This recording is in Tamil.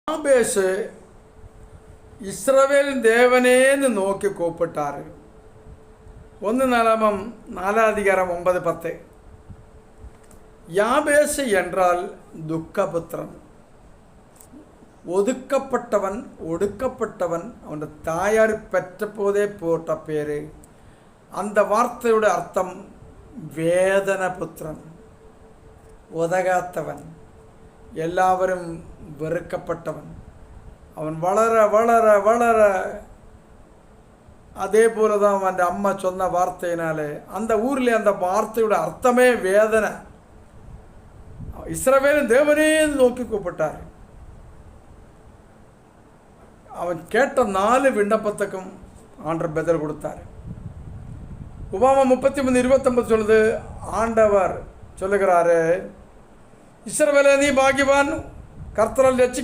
யாபேசு இஸ்ரவேலின் தேவனேன்னு நோக்கி கூப்பிட்டாரு. 1 நாளாகமம் 4:9-10. யாபேசு என்றால் துக்கபுத்திரன், ஒதுக்கப்பட்டவன், ஒடுக்கப்பட்டவன். அவன் தாயார் பெற்ற போதே போட்ட பேர். அந்த வார்த்தையோட அர்த்தம் வேதன புத்திரன், உதகாத்தவன், எல்லாவரும் வெறுக்கப்பட்டவன். அவன் வளர வளர வளர அதே போல தான் அவன் அம்மா சொன்ன வார்த்தையினாலே அந்த ஊரில் அந்த வார்த்தையோட அர்த்தமே வேதனை. இஸ்ரவேலின் தேவனே நோக்கி கூப்பிட்டார். அவன் கேட்ட 4 விண்ணப்பத்துக்கும் ஆண்டவர் பதில் கொடுத்தார். உபாமா 33:29 சொல்லுது, ஆண்டவர் சொல்லுகிறாரு, இஸ்ரவேலே நீ பாக்கியவான், கர்த்தரால் ரட்சிக்க